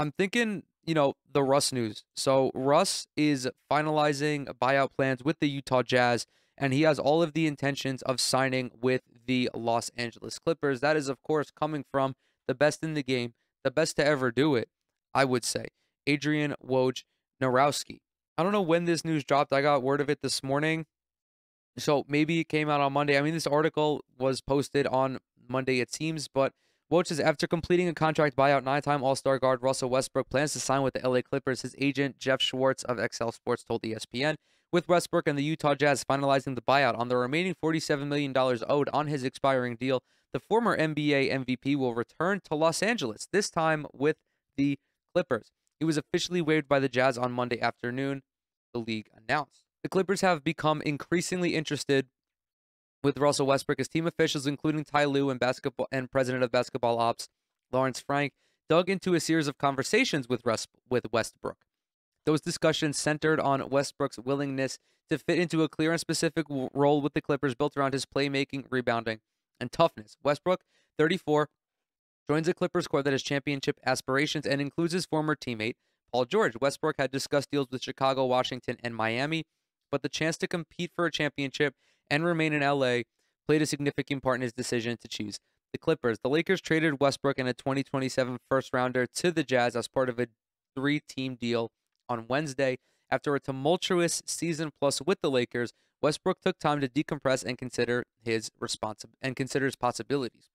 I'm thinking, the Russ news. So Russ is finalizing buyout plans with the Utah Jazz, and he has all of the intentions of signing with the Los Angeles Clippers. That is, of course, coming from the best in the game, the best to ever do it, I would say, Adrian Wojnarowski. I don't know when this news dropped. I got word of it this morning. So maybe it came out on Monday. I mean, this article was posted on Monday, it seems, but Woj says after completing a contract buyout, nine-time All-Star guard Russell Westbrook plans to sign with the LA Clippers. His agent, Jeff Schwartz of XL Sports, told ESPN. With Westbrook and the Utah Jazz finalizing the buyout on the remaining $47 million owed on his expiring deal, the former NBA MVP will return to Los Angeles, this time with the Clippers. He was officially waived by the Jazz on Monday afternoon, the league announced. The Clippers have become increasingly interested with Russell Westbrook as team officials, including Ty Lue and president of basketball ops Lawrence Frank, dug into a series of conversations with Westbrook. Those discussions centered on Westbrook's willingness to fit into a clear and specific role with the Clippers, built around his playmaking, rebounding, and toughness. Westbrook, 34, joins a Clippers core that has championship aspirations and includes his former teammate Paul George. Westbrook had discussed deals with Chicago, Washington, and Miami, but the chance to compete for a championship and remain in LA played a significant part in his decision to choose the Clippers. The Lakers traded Westbrook and a 2027 first-rounder to the Jazz as part of a three-team deal on Wednesday. After a tumultuous season plus with the Lakers, Westbrook took time to decompress and consider his possibilities.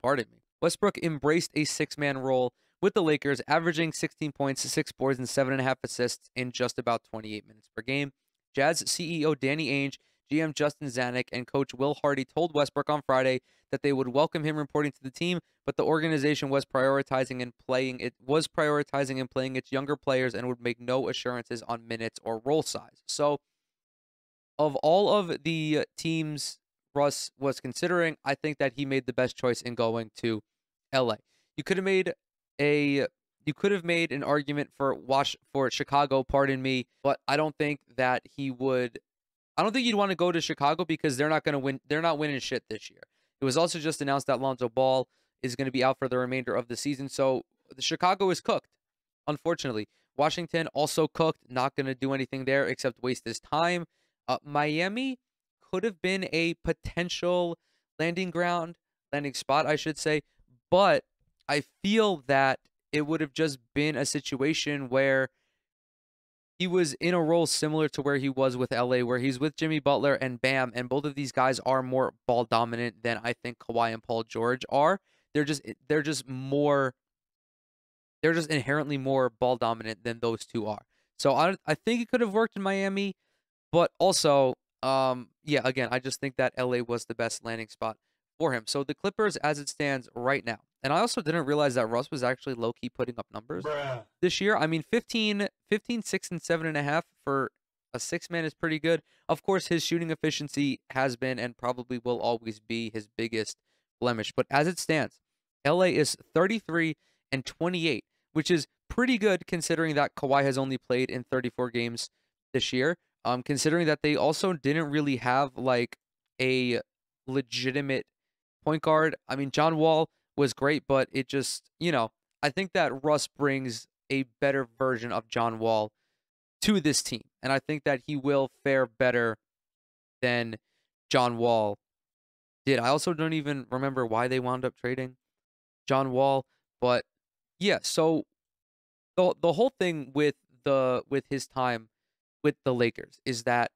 Westbrook embraced a six-man role with the Lakers, averaging 16 points, 6 boards, and 7.5 assists in just about 28 minutes per game. Jazz CEO Danny Ainge, GM Justin Zanuck, and coach Will Hardy told Westbrook on Friday that they would welcome him reporting to the team, but the organization was prioritizing and playing its younger players and would make no assurances on minutes or role size. So, of all of the teams Russ was considering, I think that he made the best choice in going to LA. You could have made an argument for Chicago, pardon me, but I don't think that he would. I don't think you'd want to go to Chicago because they're not going to win. They're not winning shit this year. It was also just announced that Lonzo Ball is going to be out for the remainder of the season, so the Chicago is cooked, unfortunately. Washington also cooked, not going to do anything there except waste his time. Miami could have been a potential landing spot, I should say, but I feel that it would have just been a situation where he was in a role similar to where he was with LA, where he's with Jimmy Butler and Bam, and both of these guys are more ball dominant than I think Kawhi and Paul George are. They're just inherently more ball dominant than those two are. So I think it could have worked in Miami, but also, again, I just think that LA was the best landing spot for him. So the Clippers, as it stands right now, and I also didn't realize that Russ was actually low-key putting up numbers this year. I mean, 15, 6, and 7.5 for a six-man is pretty good. Of course, his shooting efficiency has been and probably will always be his biggest blemish. But as it stands, LA is 33 and 28, which is pretty good considering that Kawhi has only played in 34 games this year. Considering that they also didn't really have like a legitimate point guard. I mean, John Wall was great, but it just, I think that Russ brings a better version of John Wall to this team. And I think that he will fare better than John Wall did. I also don't even remember why they wound up trading John Wall, but yeah, so the whole thing with his time with the Lakers is that,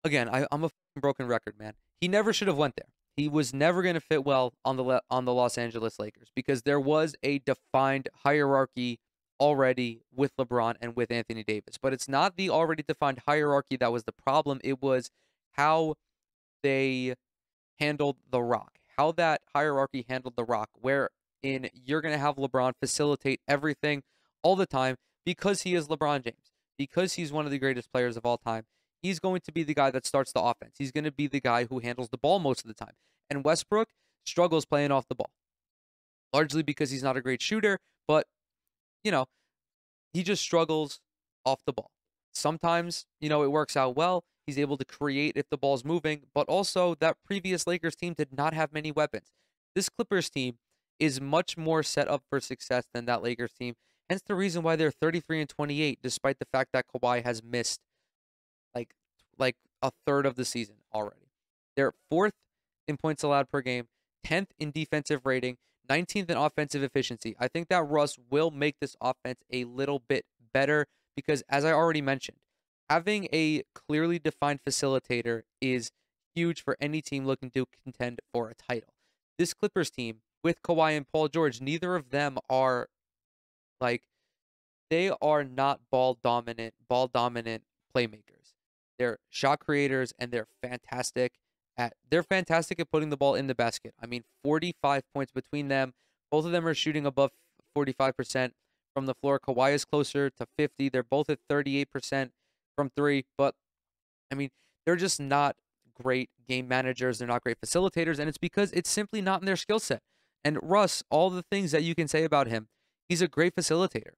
again, I'm a broken record, man. He never should have went there. He was never going to fit well on the Los Angeles Lakers because there was a defined hierarchy already with LeBron and with Anthony Davis. But it's not the already defined hierarchy that was the problem. It was how they handled the Rock, how that hierarchy handled the Rock, wherein you're going to have LeBron facilitate everything all the time because he is LeBron James, because he's one of the greatest players of all time. He's going to be the guy that starts the offense. He's going to be the guy who handles the ball most of the time. And Westbrook struggles playing off the ball, largely because he's not a great shooter, but, he just struggles off the ball. Sometimes, it works out well. He's able to create if the ball's moving, but also that previous Lakers team did not have many weapons. This Clippers team is much more set up for success than that Lakers team. Hence the reason why they're 33 and 28, despite the fact that Kawhi has missed like like a third of the season already. They're fourth in points allowed per game, 10th in defensive rating, 19th in offensive efficiency. I think that Russ will make this offense a little bit better because, as I already mentioned, having a clearly defined facilitator is huge for any team looking to contend for a title. This Clippers team with Kawhi and Paul George, neither of them are like they are not ball dominant playmakers. They're shot creators and they're fantastic at putting the ball in the basket. I mean, 45 points between them. Both of them are shooting above 45% from the floor. Kawhi is closer to 50. They're both at 38% from three, but I mean, they're just not great game managers. They're not great facilitators, and it's because it's simply not in their skill set. And Russ, all the things that you can say about him, he's a great facilitator.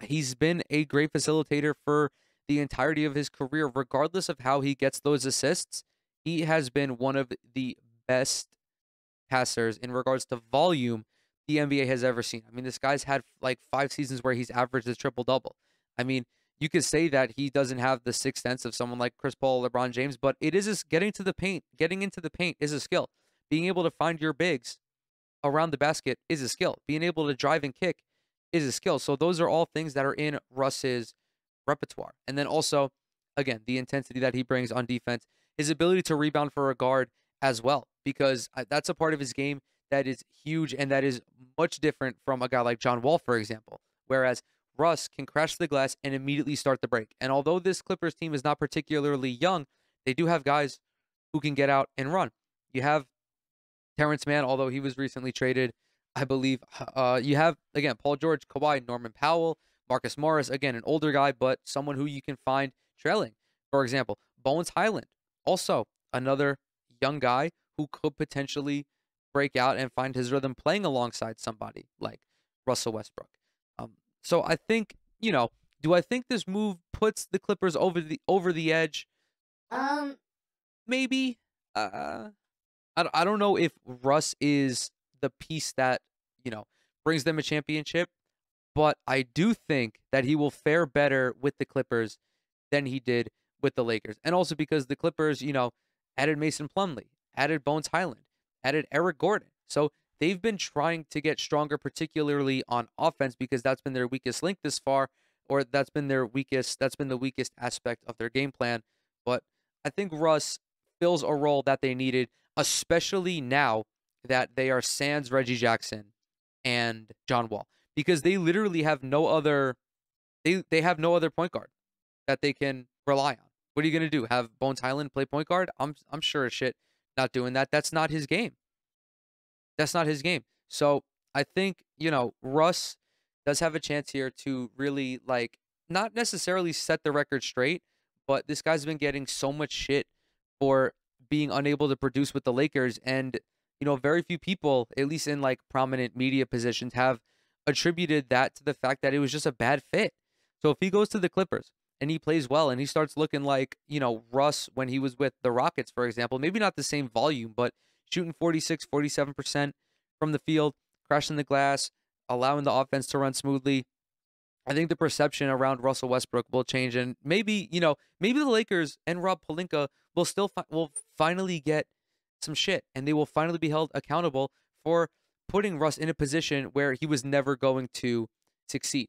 He's been a great facilitator for the entirety of his career, regardless of how he gets those assists. He has been one of the best passers in regards to volume the NBA has ever seen. I mean, this guy's had like 5 seasons where he's averaged a triple-double. I mean, you could say that he doesn't have the sixth sense of someone like Chris Paul, LeBron James, but it is getting to the paint. Getting into the paint is a skill. Being able to find your bigs around the basket is a skill. Being able to drive and kick is a skill. So those are all things that are in Russ's repertoire. And then also, again, the intensity that he brings on defense, his ability to rebound for a guard as well, because that's a part of his game that is huge and that is much different from a guy like John Wall, for example. Whereas Russ can crash the glass and immediately start the break. And although this Clippers team is not particularly young, they do have guys who can get out and run. You have Terrence Mann, although he was recently traded, I believe. You have, again, Paul George, Kawhi, Norman Powell, Marcus Morris, again, an older guy, but someone who you can find trailing. For example, Bones Highland, also another young guy who could potentially break out and find his rhythm playing alongside somebody like Russell Westbrook. So I think, do I think this move puts the Clippers over the edge? Maybe. I don't know if Russ is the piece that, brings them a championship, but I do think that he will fare better with the Clippers than he did with the Lakers. And also because the Clippers, added Mason Plumlee, added Bones Highland, added Eric Gordon. So they've been trying to get stronger, particularly on offense, because that's been their weakest link this far, or that's been the weakest aspect of their game plan. But I think Russ fills a role that they needed, especially now that they are sans Reggie Jackson and John Wall, because they literally have no other they have no other point guard that they can rely on. What are you going to do? Have Bones Highland play point guard? I'm sure as shit not doing that. That's not his game. That's not his game. So I think, Russ does have a chance here to really, not necessarily set the record straight, but this guy's been getting so much shit for being unable to produce with the Lakers. And, very few people, at least in prominent media positions, have attributed that to the fact that it was just a bad fit. So if he goes to the Clippers and he plays well and he starts looking like, Russ when he was with the Rockets, for example, maybe not the same volume, but shooting 46, 47% from the field, crashing the glass, allowing the offense to run smoothly, I think the perception around Russell Westbrook will change. And maybe, maybe the Lakers and Rob Pelinka will finally get some shit, and they will finally be held accountable for putting Russ in a position where he was never going to succeed.